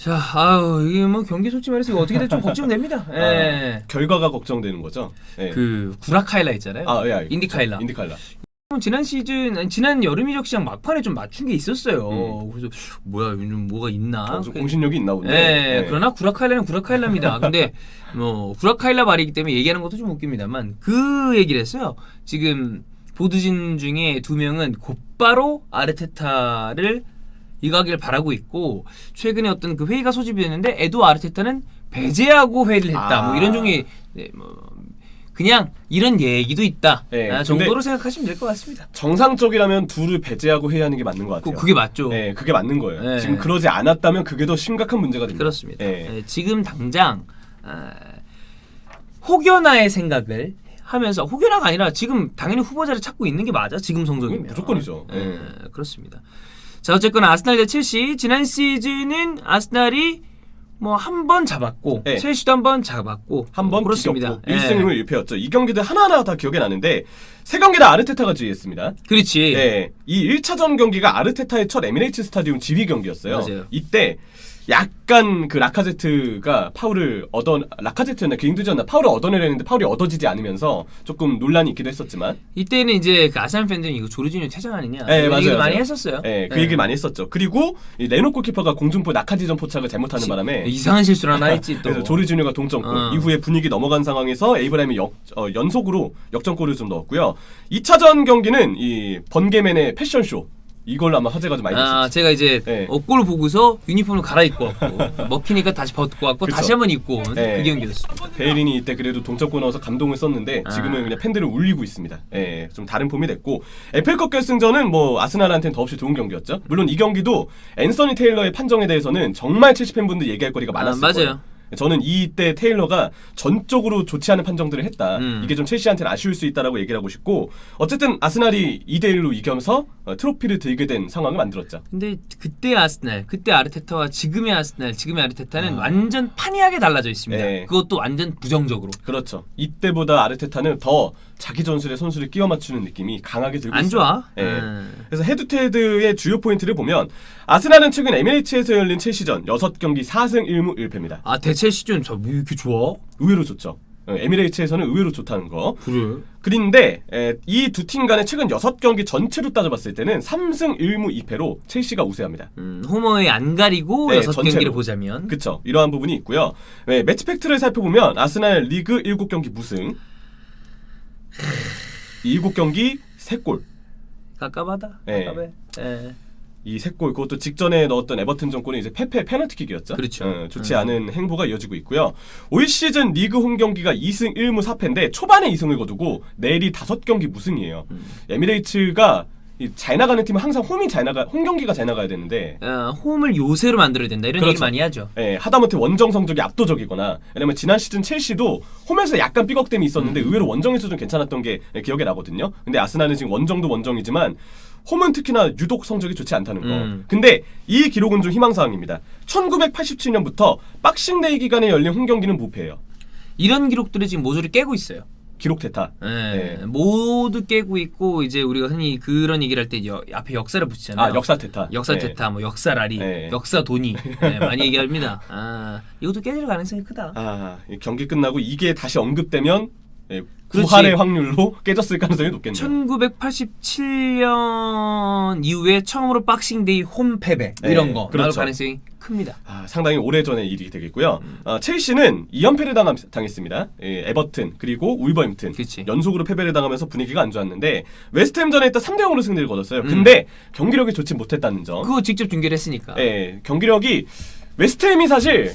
자, 아유 이게 뭐 경기 솔직히 말해서 이거 어떻게 될지 좀 걱정됩니다. 예. 결과가 걱정되는 거죠. 예. 그 구라카일라 있잖아요. 예. 인디카일라. 인디카일라. 지난 시즌, 아니, 지난 여름 이적 시장 막판에 좀 맞춘 게 있었어요. 그래서 뭐야 요즘 뭐가 있나? 좀 공신력이 있나 본데. 네. 그러나 구라카일라는 구라카일라입니다. 근데 뭐 구라카일라 말이기 때문에 얘기하는 것도 좀 웃깁니다만 그 얘기를 했어요. 지금 보드진 중에 2명은 곧바로 아르테타를 이가기를 바라고 있고 최근에 어떤 그 회의가 소집됐는데 에두 아르테타는 배제하고 회의를 했다. 뭐 이런 종의 그냥 이런 얘기도 있다. 정도로 생각하시면 될 것 같습니다. 정상적이라면 둘을 배제하고 회의하는 게 맞는 것 같아요. 그게 맞죠. 네, 그게 맞는 거예요. 지금 그러지 않았다면 그게 더 심각한 문제가 됩니다. 그렇습니다. 지금 당장 혹여나의 생각을 하면서 혹여나가 아니라 지금 당연히 후보자를 찾고 있는 게 맞아. 지금 성적이면 무조건이죠. 그렇습니다. 자, 어쨌건 아스날 대 첼시 지난 시즌은 아스날이 뭐 한 번 잡았고 첼시도 한 번 잡았고 한 번 그렇습니다. 1승 1패였죠. 이 경기들 하나하나 다 기억에 나는데 세 경기 다 아르테타가 지휘했습니다. 그렇지. 네, 이 1차전 경기가 아르테타의 첫 에미레이츠 스타디움 지휘 경기였어요. 맞아요. 이때 약간 그 라카제트가 파울을 라카제트였나 그잉드였나 파울을 얻어내려는데 파울이 얻어지지 않으면서 조금 논란이 있기도 했었지만 이때는 이제 그 아스날 팬들은 이거 조르지뉴 퇴장 아니냐 맞아요, 얘기를 많이 했었어요. 그 얘기를 많이 했었죠. 그리고 이 레노 골키퍼가 공중포 낙하지점 포착을 잘못하는 바람에 이상한 실수를 하나 했지 또. 그래서 조르지뉴가 동점골 이후에 분위기 넘어간 상황에서 에이브라임이 연속으로 역전골을 좀 넣었고요. 2차전 경기는 이 번개맨의 패션쇼 이걸로 아마 화제가 좀 많이 됐었죠. 제가 이제 업골을 보고서 유니폼을 갈아입고 왔고 먹히니까 다시 벗고 왔고 그쵸? 다시 한번 입고 온 그 경기였습니다. 베일린이 이때 그래도 동점골 넣어서 감동을 썼는데 지금은 그냥 팬들을 울리고 있습니다. 좀 다른 폼이 됐고 FA컵 결승전은 뭐 아스날한테는 더없이 좋은 경기였죠. 물론 이 경기도 앤서니 테일러의 판정에 대해서는 정말 첼시 팬분들 얘기할 거리가 많았을 맞아요. 거예요. 저는 이때 테일러가 전적으로 좋지 않은 판정들을 했다. 이게 좀 첼시한테는 아쉬울 수 있다라고 얘기를 하고 싶고 어쨌든 아스날이 2대1로 이겨서 트로피를 들게 된 상황을 만들었죠. 근데 그때 아스날, 그때 아르테타와 지금의 아스날, 지금의 아르테타는 완전 판이하게 달라져 있습니다. 그것도 완전 부정적으로. 그렇죠. 이때보다 아르테타는 더 자기 전술에 선수를 끼워 맞추는 느낌이 강하게 들고 있어요. 안 좋아. 그래서 헤드투헤드의 주요 포인트를 보면 아스날은 최근 에미레이츠에서 열린 첼시전 6경기 4승 1무 1패입니다. 대첼시전 왜 이렇게 좋아? 의외로 좋죠. 에미레이츠에서는 의외로 좋다는 거. 그래. 그런데 이 두 팀 간의 최근 6경기 전체로 따져봤을 때는 3승 1무 2패로 첼시가 우세합니다. 홈어에 안 가리고 6경기를 보자면. 그렇죠. 이러한 부분이 있고요. 매치 팩트를 살펴보면 아스날 리그 7경기 무승 7경기 3골. 깝깝하다. 깝깝해. 이 3골 그것도 직전에 넣었던 에버튼전 골은 이제 페페 페널티킥이었죠. 그렇죠. 좋지 않은 행보가 이어지고 있고요. 올 시즌 리그 홈 경기가 2승 1무 4패인데 초반에 2승을 거두고 내일이 5경기 무승이에요. 에미레이츠가 잘 나가는 팀은 항상 홈 경기가 잘 나가야 되는데 홈을 요새로 만들어야 된다 이런 얘기 많이 하죠. 하다못해 원정 성적이 압도적이거나 왜냐면 지난 시즌 첼시도 홈에서 약간 삐걱댐이 있었는데 의외로 원정에서 좀 괜찮았던 게 기억에 나거든요. 근데 아스날은 지금 원정도 원정이지만 홈은 특히나 유독 성적이 좋지 않다는 거. 근데 이 기록은 좀 희망사항입니다. 1987년부터 박싱데이 기간에 열린 홈 경기는 무패예요. 이런 기록들이 지금 모조리 깨고 있어요. 기록 대타. 모두 깨고 있고 이제 우리가 흔히 그런 얘기를 할 때 앞에 역사를 붙이잖아요. 역사 대타. 역사 대타, 뭐 역사 라리, 역사 돈이 많이 얘기합니다. 이것도 깨질 가능성이 크다. 경기 끝나고 이게 다시 언급되면 구할의 확률로 깨졌을 가능성이 높겠네요. 1987년 이후에 처음으로 박싱데이 홈 패배 이런 거 나올 가능성이 큽니다. 상당히 오래전의 일이 되겠고요. 첼시는 2연패를 당했습니다. 에버튼 그리고 울버햄튼 연속으로 패배를 당하면서 분위기가 안 좋았는데 웨스트햄전에 일단 3대0으로 승리를 거뒀어요. 근데 경기력이 좋지 못했다는 점. 그거 직접 중계를 했으니까. 경기력이 웨스트햄이 사실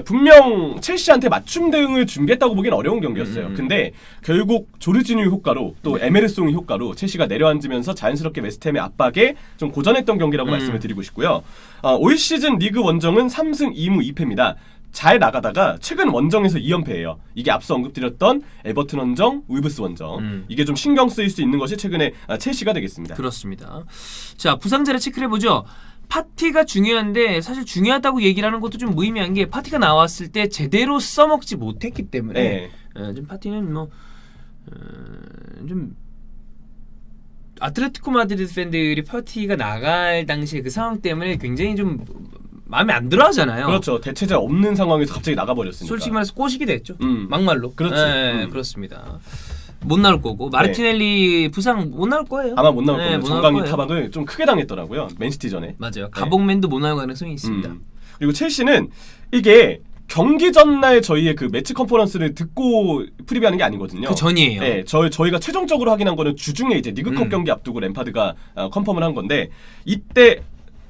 분명 첼시한테 맞춤 대응을 준비했다고 보기엔 어려운 경기였어요. 근데 결국 조르지뉴 효과로 또 에메르송의 효과로 첼시가 내려앉으면서 자연스럽게 웨스트햄의 압박에 좀 고전했던 경기라고 말씀을 드리고 싶고요. 올 시즌 리그 원정은 3승 2무 2패입니다. 잘 나가다가 최근 원정에서 2연패예요. 이게 앞서 언급드렸던 에버튼 원정, 울브스 원정. 이게 좀 신경 쓰일 수 있는 것이 최근에 첼시가 되겠습니다. 그렇습니다. 자, 부상자를 체크를 해보죠. 파티가 중요한데 사실 중요하다고 얘기를 하는 것도 좀 무의미한 게 파티가 나왔을 때 제대로 써먹지 못했기 때문에 좀 파티는 뭐 좀 아틀레티코 마드리드 팬들이 파티가 나갈 당시에 그 상황 때문에 굉장히 좀 마음에 안 들어하잖아요. 그렇죠. 대체자 없는 상황에서 갑자기 나가버렸으니까. 솔직히 말해서 꼬시게 됐죠. 음. 막말로. 그렇지. 네, 그렇습니다. 못 나올 거고 마르티넬리 부상 못 나올 거예요. 아마 못 나올 네, 거예요. 못 나올 정강이 거예요. 타박을 좀 크게 당했더라고요. 맨시티전에. 맞아요. 가봉맨도 못 나올 가능성이 있습니다. 그리고 첼시는 이게 경기 전날 저희의 그 매치 컨퍼런스를 듣고 프리뷰하는 게 아니거든요. 그 전이에요. 네, 저희가 최종적으로 확인한 거는 주중에 이제 리그컵 경기 앞두고 램파드가 컨펌을 한 건데 이때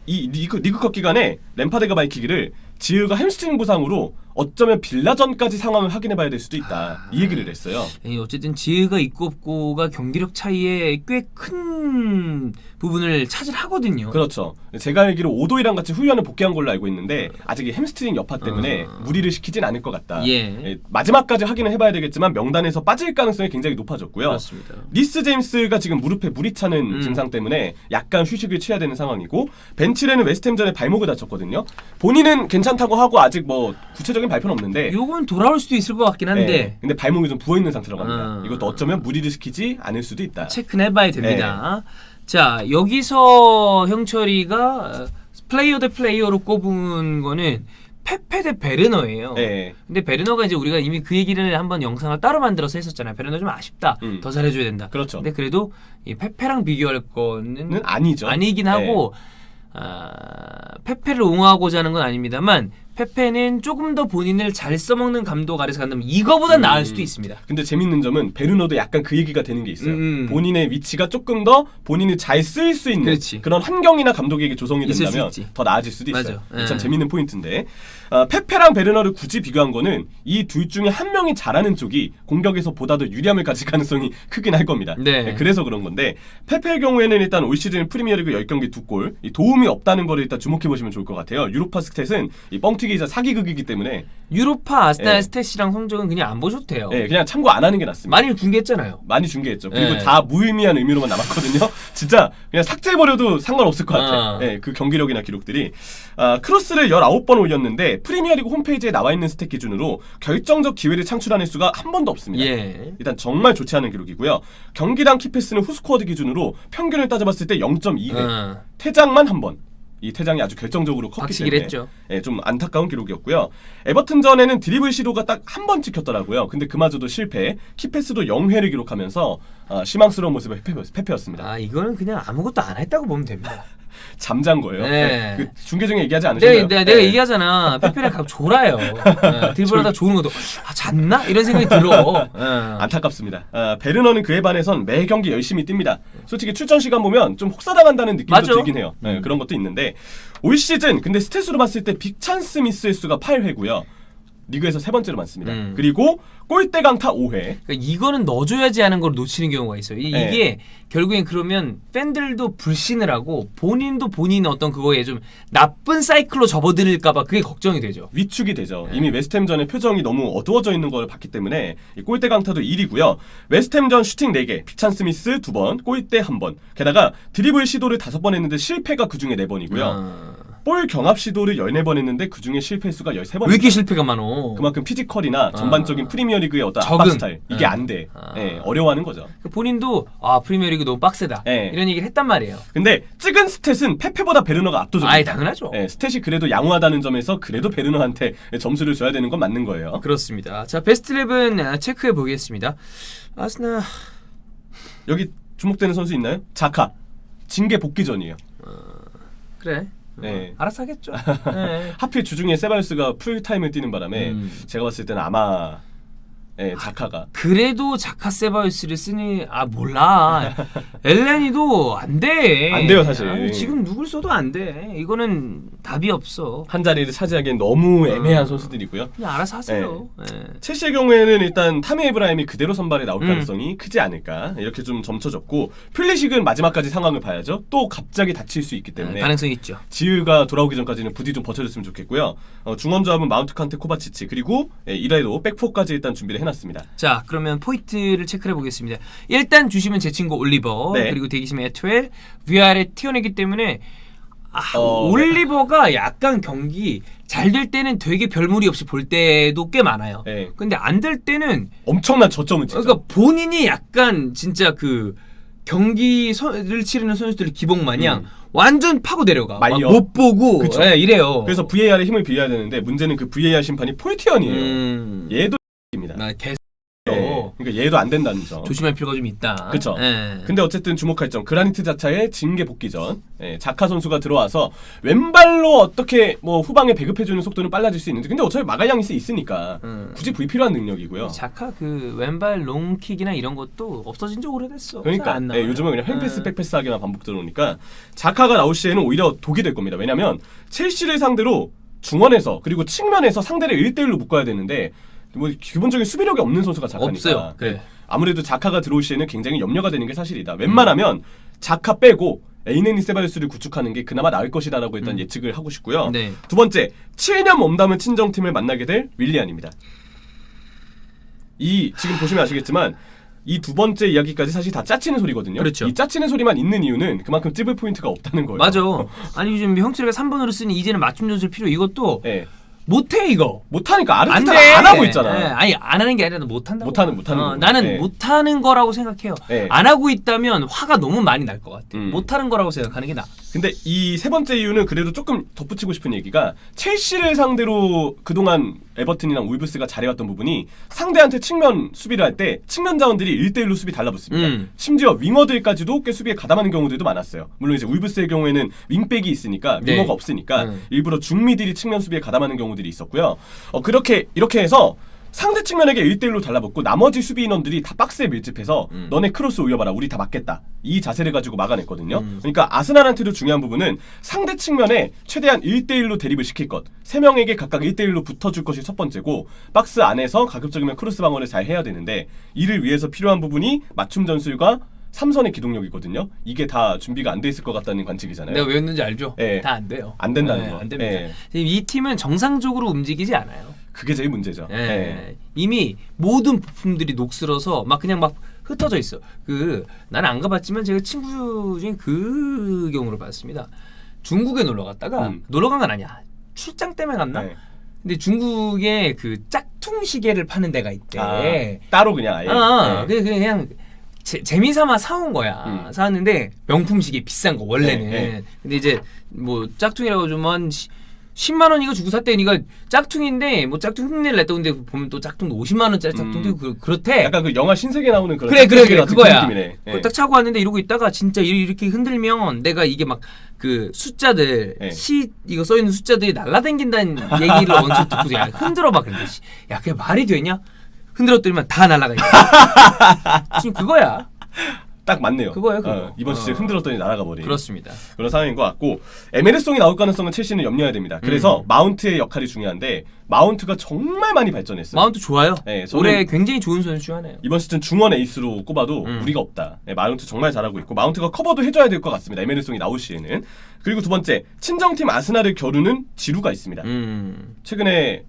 이 리그컵 기간에 램파드가 밝히기를 지으가 햄스트링 부상으로 어쩌면 빌라전까지 상황을 확인해봐야 될 수도 있다. 이 얘기를 했어요. 어쨌든 지으가 있고 없고가 경기력 차이에 꽤 큰 부분을 차지하거든요. 그렇죠. 제가 알기로 오도이랑 같이 후위원을 복귀한 걸로 알고 있는데 아직 이 햄스트링 여파 때문에 무리를 시키진 않을 것 같다. 예. 마지막까지 확인을 해봐야 되겠지만 명단에서 빠질 가능성이 굉장히 높아졌고요. 그렇습니다. 리스 제임스가 지금 무릎에 물이 차는 증상 때문에 약간 휴식을 취해야 되는 상황이고 벤치레는 웨스트햄전에 발목을 다쳤거든요. 본인은 괜찮다고 하고 아직 뭐 구체적인 발표는 없는데 요건 돌아올 수도 있을 것 같긴 한데 네, 근데 발목이 좀 부어있는 상태라고 합니다. 아. 이것도 어쩌면 무리를 시키지 않을 수도 있다. 체크는 해봐야 됩니다. 자, 여기서 형철이가 플레이어 대 플레이어로 꼽은 거는 페페 대 베르너예요. 네. 근데 베르너가 이제 우리가 이미 그 얘기를 한번 영상을 따로 만들어서 했었잖아요. 베르너 좀 아쉽다. 더 잘해줘야 된다. 그렇죠. 근데 그래도 이 페페랑 비교할 거는 아니죠. 아니긴 하고 페페를 옹호하고자 하는 건 아닙니다만 페페는 조금 더 본인을 잘 써먹는 감독 아래서 간다면 이거보다 나을 수도 있습니다. 근데 재밌는 점은 베르너도 약간 그 얘기가 되는 게 있어요. 본인의 위치가 조금 더 본인이 잘 쓰일 수 있는 그렇지. 그런 환경이나 감독에게 조성이 있을 된다면 수 있지. 더 나아질 수도 있어요. 맞아. 참 예. 재밌는 포인트인데 페페랑 베르너를 굳이 비교한 거는 이 둘 중에 한 명이 잘하는 쪽이 공격에서 보다 더 유리함을 가질 가능성이 크긴 할 겁니다. 네. 그래서 그런 건데 페페의 경우에는 일단 올 시즌 프리미어리그 10경기 2골 도움이 없다는 거를 일단 주목해보시면 좋을 것 같아요. 유로파 스탯은 이 뻥튀기이자 사기극이기 때문에 유로파 아스날 예. 스탯이랑 성적은 그냥 안 보셔도 돼요. 예, 그냥 참고 안 하는 게 낫습니다. 많이 중계했잖아요. 많이 중계했죠. 그리고 예. 다 무의미한 의미로만 남았거든요. 진짜 그냥 삭제해버려도 상관없을 것 같아요. 예, 그 경기력이나 기록들이. 크로스를 19번 올렸는데 프리미어리그 홈페이지에 나와 있는 스탯 기준으로 결정적 기회를 창출하는 수가 한 번도 없습니다. 예. 일단 정말 좋지 않은 기록이고요. 경기당 키패스는 후스코어드 기준으로 평균을 따져봤을 때 0.2회. 퇴장만 한 번. 이 퇴장이 아주 결정적으로 컸기 박치기를 때문에 했죠. 예, 좀 안타까운 기록이었고요. 에버튼전에는 드리블 시도가 딱 한 번 찍혔더라고요. 근데 그마저도 실패. 키패스도 0회를 기록하면서 실망스러운 모습의 페페였습니다. 이거는 그냥 아무것도 안 했다고 보면 됩니다. 잠잔 거예요. 네. 그 중계 중에 얘기하지 않으셨나요? 내가 얘기하잖아. 페페랑 가끔 졸아요. 드리블하다 조는 것도 잤나? 이런 생각이 들어. 안타깝습니다. 베르너는 그에 반해선 매 경기 열심히 뜁니다. 솔직히 출전 시간 보면 좀 혹사당한다는 느낌도 맞아. 들긴 해요. 그런 것도 있는데 올 시즌 근데 스탯으로 봤을 때 빅찬스 미스의 수가 8회고요. 리그에서 세 번째로 많습니다. 그리고 골대 강타 5회. 그러니까 이거는 넣어줘야지 하는 걸 놓치는 경우가 있어요. 이게 결국엔 그러면 팬들도 불신을 하고 본인도 본인의 어떤 그거에 좀 나쁜 사이클로 접어들일까봐 그게 걱정이 되죠. 위축이 되죠. 이미 웨스트햄전의 표정이 너무 어두워져 있는 걸 봤기 때문에 이 골대 강타도 1위고요. 웨스트햄전 슈팅 4개, 빅찬 스미스 2번, 골대 1번. 게다가 드리블 시도를 5번 했는데 실패가 그중에 4번이고요. 볼 경합 시도를 14번 했는데 그중에 실패 수가 13번. 왜 이렇게 실패가 많어? 그만큼 피지컬이나 전반적인 프리미어리그의 어떤 압박 적응. 스타일 이게 안 돼. 어려워하는 거죠. 본인도 프리미어리그 너무 빡세다. 이런 얘기를 했단 말이에요. 근데 찍은 스탯은 페페보다 베르너가 압도적입니다. 당연하죠. 스탯이 그래도 양호하다는 점에서 그래도 베르너한테 점수를 줘야 되는 건 맞는 거예요. 그렇습니다. 자, 베스트 11 체크해 보겠습니다. 아스날 여기 주목되는 선수 있나요? 자카. 징계 복귀전이에요. 그래. 네. 알아서 하겠죠. 네. 하필 주중에 세바요스가 풀타임을 뛰는 바람에 제가 봤을 때는 아마 자카가 그래도 자카 세바요스를 쓰니 몰라. 엘레니도 안 돼. 안 돼요 사실. 지금 누굴 써도 안 돼. 이거는 답이 없어. 한 자리를 차지하기엔 너무 애매한 선수들이고요. 그냥 알아서 하세요. 첼시의 경우에는 일단 타미 에브라임이 그대로 선발에 나올 가능성이 크지 않을까 이렇게 좀 점쳐졌고 플리식은 마지막까지 상황을 봐야죠. 또 갑자기 다칠 수 있기 때문에 가능성이 있죠. 지으가 돌아오기 전까지는 부디 좀 버텨줬으면 좋겠고요. 중원 조합은 마운트 칸테 코바치치 그리고 이라이도 백포까지 일단 준비를 해놨습니다. 자, 그러면 포인트를 체크해 보겠습니다. 일단 주심은 제 친구 올리버, 네. 그리고 대기심의 에투엘, 위아래 튀어내기 때문에 올리버가 약간 경기 잘 될 때는 되게 별무리 없이 볼 때도 꽤 많아요. 근데 안 될 때는 엄청난 저점을 찍죠. 그러니까 본인이 약간 진짜 그 경기를 치르는 선수들이 기복 마냥 완전 파고 내려가. 말려. 못 보고 그쵸. 예, 이래요. 그래서 VAR에 힘을 빌려야 되는데 문제는 그 VAR 심판이 폴티언이에요. 얘도 입니다. 개 네. 그러니까 얘도 안 된다는 점. 조심할 필요가 좀 있다. 그렇죠. 예. 근데 어쨌든 주목할 점 그라니트 자차의 징계 복귀 전 자카 선수가 들어와서 왼발로 어떻게 뭐 후방에 배급해주는 속도는 빨라질 수 있는데 근데 어차피 마갈량이스 있으니까 굳이 불필요한 능력이고요. 자카 그 왼발 롱킥이나 이런 것도 없어진 지 오래됐어. 그러니까 잘 안 나와요. 요즘은 그냥 횡패스 백패스 하기만 반복 들어오니까 자카가 나올 시에는 오히려 독이 될 겁니다. 왜냐면 첼시를 상대로 중원에서 그리고 측면에서 상대를 1대1로 묶어야 되는데 뭐 기본적인 수비력이 없는 선수가 자카니까 없어요. 그래. 아무래도 자카가 들어올 시에는 굉장히 염려가 되는 게 사실이다. 웬만하면 자카 빼고 에이네니 세바요스를 구축하는 게 그나마 나을 것이다라고 일단 예측을 하고 싶고요. 네. 두 번째, 7년 몸담은 친정팀을 만나게 될 윌리안입니다. 이 지금 보시면 아시겠지만 이 두 번째 이야기까지 사실 다 짜치는 소리거든요. 그렇죠. 이 짜치는 소리만 있는 이유는 그만큼 찝을 포인트가 없다는 거예요. 맞아. 아니 요즘 형철이가 3번으로 쓰니 이제는 맞춤 전술 필요 이것도 네. 못해 이거. 못하니까 안 돼. 아르테타가 안 하고 있잖아. 예, 아니 안 하는 게 아니라 못한다고. 못하는 거고. 나는 예. 못하는 거라고 생각해요. 예. 안 하고 있다면 화가 너무 많이 날 것 같아. 음. 못하는 거라고 생각하는 게 나아. 근데 이 세 번째 이유는 그래도 조금 덧붙이고 싶은 얘기가 첼시를 상대로 그동안 에버튼이랑 울브스가 잘해왔던 부분이 상대한테 측면 수비를 할 때 측면 자원들이 1대1로 수비 달라붙습니다. 심지어 윙어들까지도 꽤 수비에 가담하는 경우들도 많았어요. 물론 이제 울브스의 경우에는 윙백이 있으니까 네. 윙어가 없으니까 일부러 중미들이 측면 수비에 가담하는 경우들이 있었고요. 이렇게 해서 상대 측면에게 1대1로 달라붙고 나머지 수비 인원들이 다 박스에 밀집해서 너네 크로스 올려봐라 우리 다 막겠다 이 자세를 가지고 막아냈거든요. 그러니까 아스날한테도 중요한 부분은 상대 측면에 최대한 1대1로 대립을 시킬 것 3명에게 각각 1대1로 붙어줄 것이 첫 번째고 박스 안에서 가급적이면 크로스 방어를 잘 해야 되는데 이를 위해서 필요한 부분이 맞춤 전술과 3선의 기동력이거든요. 이게 다 준비가 안 돼 있을 것 같다는 관측이잖아요. 내가 왜 했는지 알죠? 예. 다 안 돼요. 안 된다는 거. 안 됩니다. 예. 이 팀은 정상적으로 움직이지 않아요. 그게 제일 문제죠. 예. 예. 이미 모든 부품들이 녹슬어서 막 그냥 막 흩어져 있어. 나는 안 가봤지만 제가 친구 중에 그 경우를 봤습니다. 중국에 놀러 갔다가 놀러 간 건 아니야. 출장 때문에 갔나? 네. 근데 중국에 그 짝퉁 시계를 파는 데가 있대. 따로 그냥 아예. 네. 그냥 재미삼아 사온 거야. 사왔는데 명품 시계 비싼 거 원래는. 네. 근데 이제 뭐 짝퉁이라고 좀 한 10만 원이가 주고 샀대니까 짝퉁인데 뭐 짝퉁 흉내를 냈다 근데 보면 또 짝퉁도 50만 원짜리 짝퉁도 있고 그렇대. 약간 그 영화 신세계 나오는 그런 그래 같은 그거야. 느낌이네. 그걸 딱 차고 왔는데 이러고 있다가 진짜 이렇게 흔들면 내가 이게 막 그 숫자들 이거 써 있는 숫자들이 날라다닌다는 얘기를 언뜻 듣고 야 흔들어봐 그런데 야 그게 말이 되냐? 흔들었더니만 다 날아가 있어. 지금 그거야. 딱 맞네요. 그거예요, 그거. 이번 시즌 흔들었더니 날아가 버린. 그렇습니다. 그런 상황인 것 같고 에메르송이 나올 가능성은 첼시는 염려해야 됩니다. 그래서 마운트의 역할이 중요한데 마운트가 정말 많이 발전했어요. 마운트 좋아요. 네, 올해 굉장히 좋은 선수 중 하나예요. 이번 시즌 중원 에이스로 꼽아도 무리가 없다. 네, 마운트 정말 잘하고 있고 마운트가 커버도 해줘야 될 것 같습니다. 에메르송이 나올 시에는. 그리고 두 번째 친정팀 아스날을 겨루는 지루가 있습니다. 최근에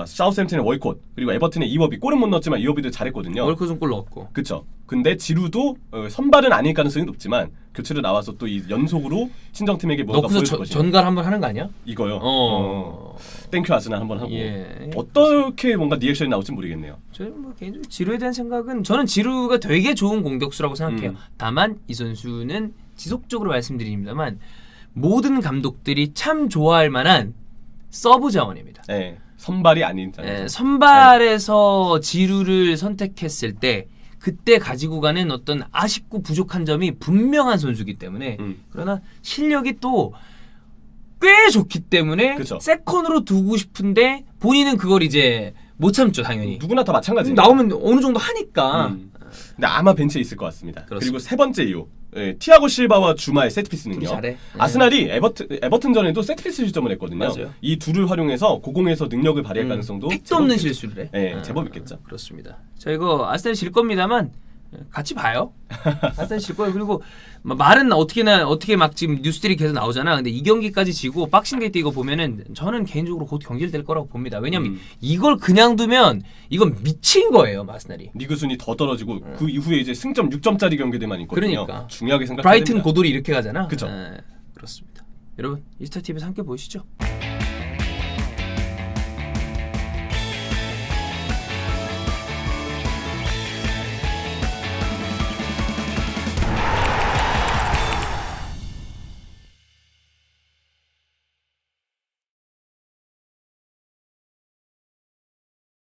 사우스햄튼의 월콧 그리고 에버튼의 이워비 골은 못 넣었지만 이워비도 잘했거든요. 월콧은 골 넣었고. 그렇죠. 근데 지루도 선발은 아닐 가능성이 높지만 교체로 나와서 또 이 연속으로 친정팀에게 뭔가 보여줄 것이냐. 전갈 한번 하는 거 아니야? 이거요. 땡큐 아스날 한번 하고 예. 어떻게 뭔가 리액션이 나올지 모르겠네요. 저는 뭐 개인적으로 지루에 대한 생각은 저는 지루가 되게 좋은 공격수라고 생각해요. 다만 이 선수는 지속적으로 말씀드립니다만 모든 감독들이 참 좋아할 만한 서브 자원입니다. 네. 선발이 아닌 선발에서 지루를 선택했을 때 그때 가지고 가는 어떤 아쉽고 부족한 점이 분명한 선수이기 때문에 그러나 실력이 또 꽤 좋기 때문에 그쵸. 세컨으로 두고 싶은데 본인은 그걸 이제 못 참죠 당연히. 누구나 다 마찬가지입니다. 나오면 어느 정도 하니까. 근데 아마 벤치에 있을 것 같습니다. 그렇습니다. 그리고 세 번째 이유 티아고 실바와 주마의 세트피스는요. 잘해. 아스날이 에버튼전에도 세트피스 실점을 했거든요. 맞아요. 이 둘을 활용해서 고공에서 능력을 발휘할 가능성도 택도 없는 실수를 해. 네, 제법 있겠죠. 그렇습니다. 자 이거 아스날이 질 겁니다만 같이 봐요. 아스날이 질 거예요. 그리고 말은 어떻게 막 지금 뉴스들이 계속 나오잖아. 근데 이 경기까지 지고 박싱데이 때 이거 보면은 저는 개인적으로 곧 경질될 거라고 봅니다. 왜냐면 이걸 그냥 두면 이건 미친 거예요, 아스날이. 리그 순위 더 떨어지고 그 이후에 이제 승점 6점짜리 경기들만 있거든요. 그러니까. 중요하게 생각해야 브라이튼 됩니다. 고돌이 이렇게 가잖아. 그쵸. 그렇습니다. 여러분 이스타 TV에서 함께 보시죠.